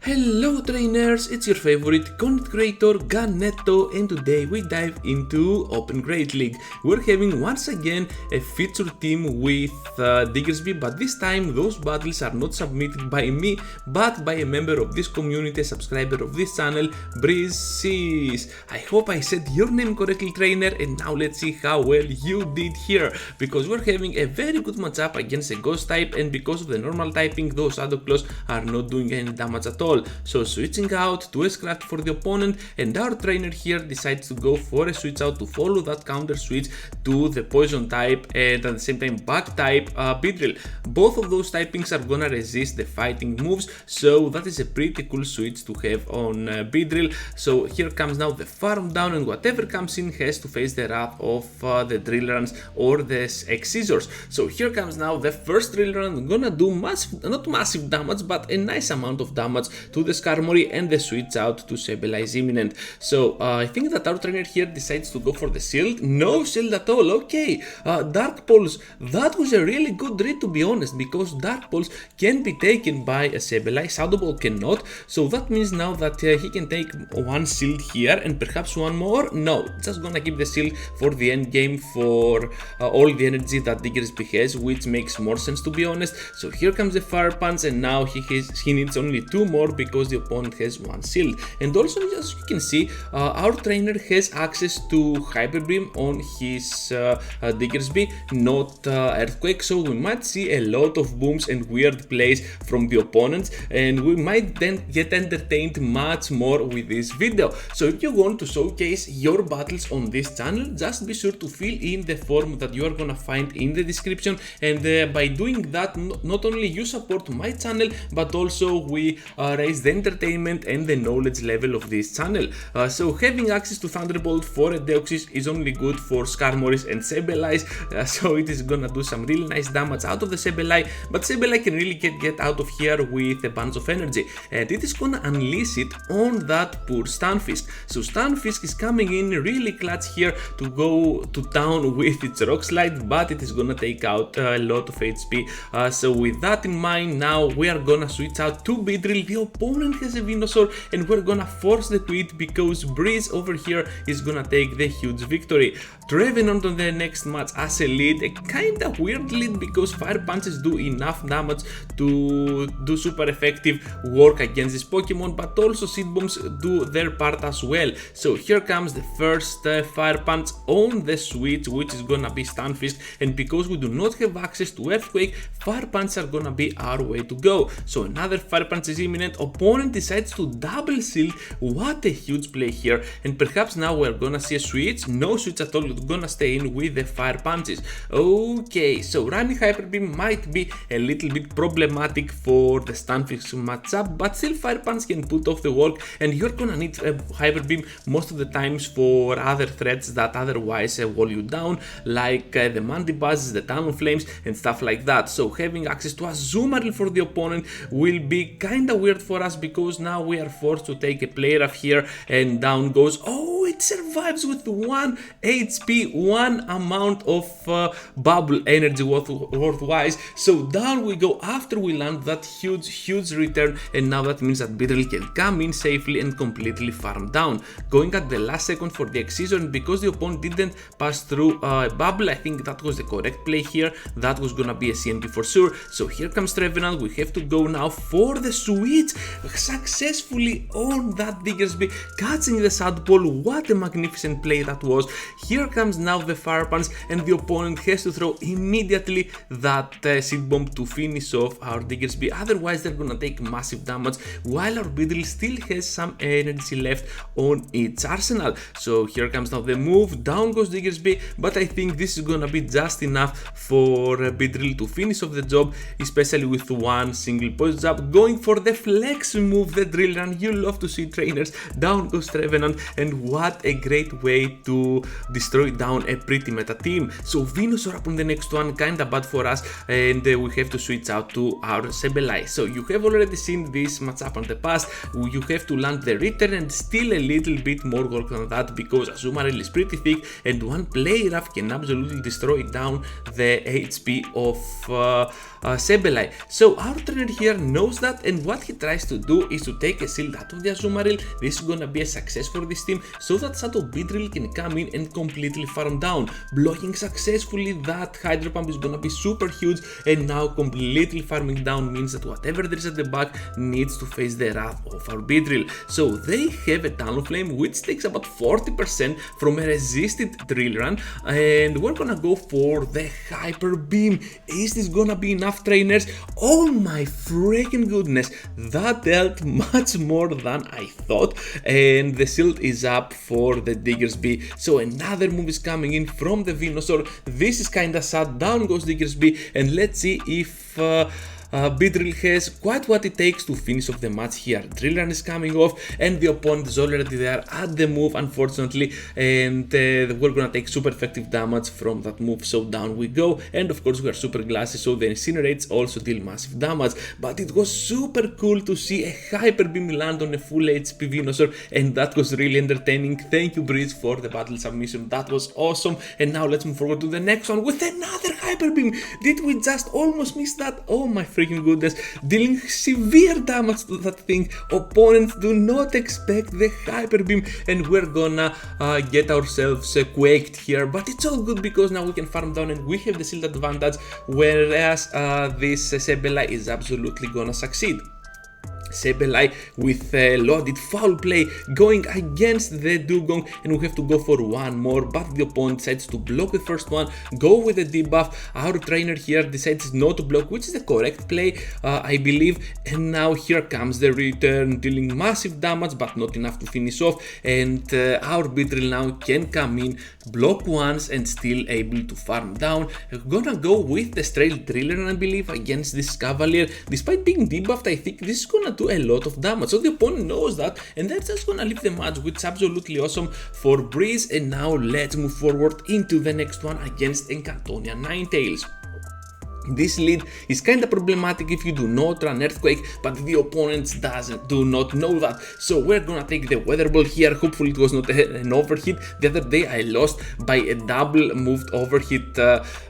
Hello trainers, it's your favorite content creator Ganetto, and today we dive into Open Great League. We're having once again a featured team with Diggersby, but this time those battles are not submitted by me but by a member of this community, a subscriber of this channel, BrijSheeeesh. I hope I said your name correctly, trainer, and now let's see how well you did here, because we're having a very good matchup against a ghost type, and because of the normal typing those shadow claws are not doing any damage at all. So switching out to S-Craft for the opponent, and our trainer here decides to go for a switch out to follow that counter switch to the poison type and at the same time bug type Beedrill. Both of those typings are gonna resist the fighting moves, so that is a pretty cool switch to have on Beedrill. So here comes now the farm down, and whatever comes in has to face the wrath of the drill runs or the X-Scissors. So here comes now the first drill run, gonna do not massive damage but a nice amount of damage to the Skarmory, and the switch out to Sableye is imminent. So I think that our trainer here decides to go for the shield. No shield at all. Okay, Dark Pulse, that was a really good read to be honest, because Dark Pulse can be taken by a Sableye, Shadow Ball cannot. So that means now that he can take one shield here and perhaps one more. No, just gonna keep the shield for the end game for all the energy that Diggersby has, which makes more sense to be honest. So here comes the Fire Punch, and now he needs only two more because the opponent has one shield. And also, as you can see, our trainer has access to Hyper Beam on his Diggersby, not Earthquake, so we might see a lot of booms and weird plays from the opponents, and we might then get entertained much more with this video. So if you want to showcase your battles on this channel, just be sure to fill in the form that you are gonna find in the description, and by doing that, not only you support my channel, but also we raise the entertainment and the knowledge level of this channel. So having access to Thunderbolt for a Deoxys is only good for Skarmorys and Sabeleyes, so it is gonna do some really nice damage out of the Sableye, but Sableye can really get out of here with a bunch of energy, and it is gonna unleash it on that poor Stunfisk. So Stunfisk is coming in really clutch here to go to town with its Rock Slide, but it is gonna take out a lot of HP. So with that in mind, now we are gonna switch out to Beedrill. The opponent has a Venusaur, and we're gonna force the tweet because Breeze over here is gonna take the huge victory. Trevenant on the next match as a lead, a kinda weird lead because Fire Punches do enough damage to do super effective work against this Pokemon, but also Seed Bombs do their part as well. So here comes the first Fire Punch on the switch, which is gonna be Stunfisk, and because we do not have access to Earthquake, Fire Punches are gonna be our way to go. So another Fire Punch is imminent, opponent decides to double shield. What a huge play here, and perhaps now we're gonna see a switch. No switch at all, we're gonna stay in with the Fire Punches. Okay, so running Hyper Beam might be a little bit problematic for the Stunfisk matchup, but still Fire Punch can put off the work, and you're gonna need a Hyper Beam most of the times for other threats that otherwise wall you down, like the Mandibuzz, the Talonflames and stuff like that. So having access to a Azumarill for the opponent will be kinda weird for us, because now we are forced to take a player up here, and down goes. Oh, it survives with 1 HP, one amount of bubble energy worthwise. So down we go after we land that huge return, and now that means that Beedrill can come in safely and completely farm down. Going at the last second for the X-Scissor, and because the opponent didn't pass through a bubble, I think that was the correct play here. That was gonna be a CMP for sure. So here comes Trevenant, we have to go now for the switch, successfully on that Diggersby, catching the Sad Ball. What a magnificent play that was. Here comes now the Fire Punch, and the opponent has to throw immediately that Seed Bomb to finish off our Diggersby, otherwise they're gonna take massive damage, while our Beedrill still has some energy left on its arsenal. So here comes now the move, down goes Diggersby, but I think this is gonna be just enough for Beedrill to finish off the job, especially with one single poison jab. Going for the flex move, the drill run. You love to see trainers. Down goes Trevenant, and what that a great way to destroy down a pretty meta team. So Venusaur up on the next one, kinda bad for us, and we have to switch out to our Sableye. So you have already seen this matchup in the past. You have to land the return and still a little bit more work on that, because Azumarill is pretty thick and one play rough can absolutely destroy down the HP of Sableye. So our trainer here knows that, and what he tries to do is to take a shield out of the Azumarill. This is gonna be a success for this team, so that Shadow Beedrill can come in and completely farm down. Blocking successfully that Hydro Pump is gonna be super huge, and now completely farming down means that whatever there is at the back needs to face the wrath of our Beedrill. So they have a Talonflame which takes about 40% from a resisted drill run, and we're gonna go for the Hyper Beam. Is this gonna be enough, trainers? Oh my freaking goodness, that dealt much more than I thought, and the shield is up for the Diggersby. So another move is coming in from the Venusaur. This is kinda sad. Down goes Diggersby, and let's see if Beedrill has quite what it takes to finish off the match here. Drill Run is coming off, and the opponent is already there at the move, unfortunately, and we're gonna take super effective damage from that move. So down we go, and of course we are super glassy, so the Incinerates also deal massive damage. But it was super cool to see a Hyper Beam land on a full HP Venusaur, and that was really entertaining. Thank you, Breeze, for the battle submission. That was awesome. And now let's move forward to the next one with another Hyper Beam. Did we just almost miss that? Oh my freaking goodness, dealing severe damage to that thing. Opponents do not expect the Hyper Beam, and we're gonna get ourselves quaked here, but it's all good because now we can farm down and we have the shield advantage, whereas this Sableye is absolutely gonna succeed. Sableye with loaded foul play going against the Dugong, and we have to go for one more, but the opponent decides to block the first one, go with the debuff. Our trainer here decides not to block, which is the correct play, I believe, and now here comes the return, dealing massive damage but not enough to finish off, and our Beedrill now can come in, block once, and still able to farm down. We're gonna go with the straight driller, I believe, against this Escavalier. Despite being debuffed, I think this is gonna do a lot of damage, so the opponent knows that, and that's just gonna leave the match, which is absolutely awesome for Breeze. And now let's move forward into the next one against Encantonia Ninetales. This lead is kinda problematic if you do not run Earthquake, but the opponents do not know that. So we're gonna take the Weather Ball here. Hopefully it was not an overhit. The other day I lost by a double moved overhit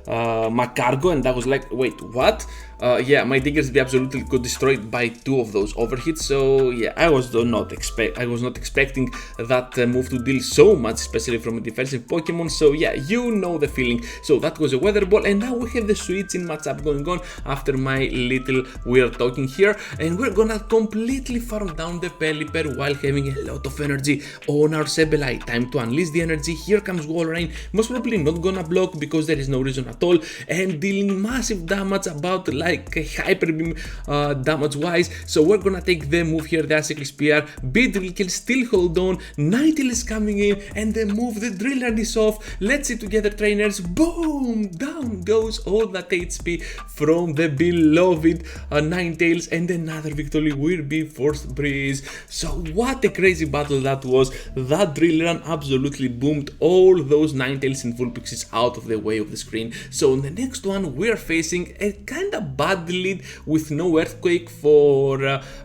Macargo, and I was like, wait, what? Yeah, my Diggersby absolutely got destroyed by two of those overhits. So yeah, I was not expecting that move to deal so much, especially from a defensive Pokemon. So yeah, you know the feeling. So that was a Weather Ball, and now we have the switch in matchup going on after my little weird talking here, and we're gonna completely farm down the Pelipper while having a lot of energy on our Sableye. Time to unleash the energy. Here comes Walrein, most probably not gonna block because there is no reason at all, and dealing massive damage, about like a Hyper Beam damage wise. So we're gonna take the move here, the Icicle Spear. Beedrill can still hold on. Ninetales is coming in, and the move, the Drill Run is off. Let's see together, trainers. Boom! Down goes all that HP from the beloved Ninetales, and another victory will be for Breeze. So what a crazy battle that was. That Drill Run absolutely boomed all those Ninetales and Vulpixes out of the way of the screen. So in the next one, we're facing a kinda bad lead with no Earthquake for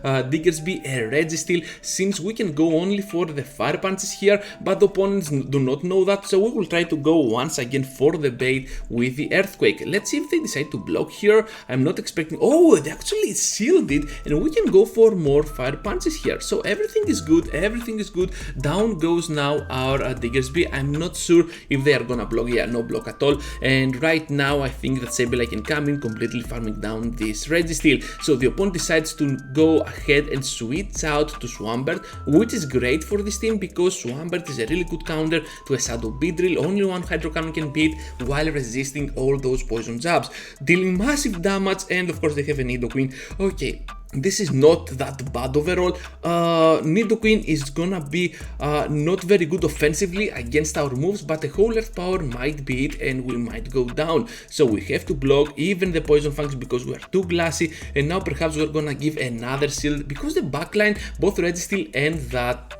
Diggersby, a Registeel, since we can go only for the Fire Punches here, but the opponents do not know that, so we will try to go once again for the bait with the Earthquake. Let's see if they decide to block here. I'm not expecting... Oh, they actually sealed it, and we can go for more Fire Punches here. So everything is good, everything is good. Down goes now our Diggersby. I'm not sure if they are gonna block. Yeah, no block at all. And right now I think that Sableye can come in, completely farming down this Registeel. So the opponent decides to go ahead and switch out to Swampert, which is great for this team because Swampert is a really good counter to a Shadow Beedrill. Only one Hydro Cannon can beat while resisting all those poison jabs, dealing massive damage, and of course they have a Nidoqueen. Okay, this is not that bad overall. Nidoqueen is gonna be not very good offensively against our moves, but a whole Earth Power might be it and we might go down. So we have to block even the Poison Fangs because we are too glassy, and now perhaps we're gonna give another shield because the backline, both Registeel and that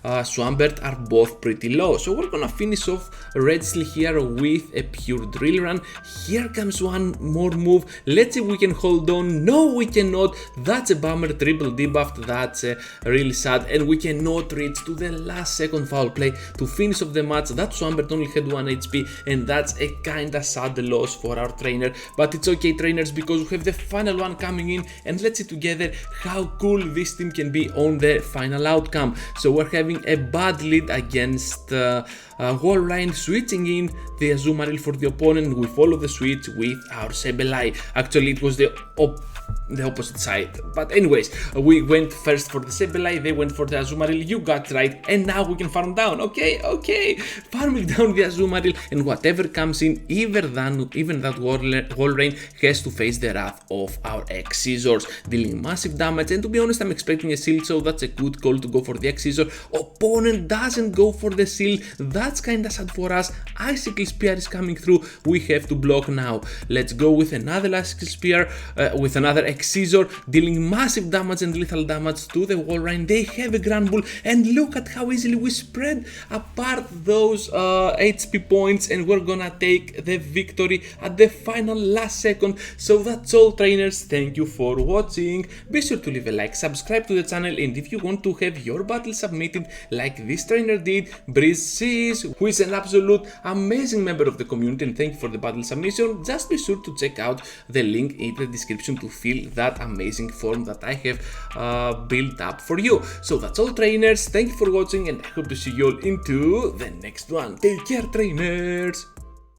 Swampert are both pretty low. So we're gonna finish off Registeel here with a pure drill run. Here comes one more move. Let's see if we can hold on. No, we cannot. That's a bummer. Triple debuffed. That's really sad. And we cannot reach to the last second foul play to finish off the match. That Swampert only had 1 HP, and that's a kinda sad loss for our trainer. But it's okay, trainers, because we have the final one coming in, and let's see together how cool this team can be on the final outcome. So we're having a bad lead against Walrein, switching in the Azumarill for the opponent. We follow the switch with our Sableye. Actually, it was the opposite side, but anyways, we went first for the Sableye, they went for the Azumarill. You got right, and now we can farm down. Okay, farming down the Azumarill, and whatever comes in, even that Walrein has to face the wrath of our X-Scissors, dealing massive damage. And to be honest, I'm expecting a seal, so that's a good call to go for the X-Scissor. Opponent doesn't go for the seal. That's kinda sad for us. Icicle Spear is coming through. We have to block now. Let's go with another Icicle Spear, with another X-Scissor, dealing massive damage and lethal damage to the Walrein. They have a Grand Bull, and look at how easily we spread apart those HP points, and we're gonna take the victory at the final last second. So that's all, trainers. Thank you for watching. Be sure to leave a like, subscribe to the channel, and if you want to have your battle submitted like this trainer did, BrijSheeeesh, who is an absolute amazing member of the community, and thank you for the battle submission, just be sure to check out the link in the description to fill that amazing form that I have built up for you. So that's all, trainers. Thank you for watching, and I hope to see you all into the next one. Take care, trainers.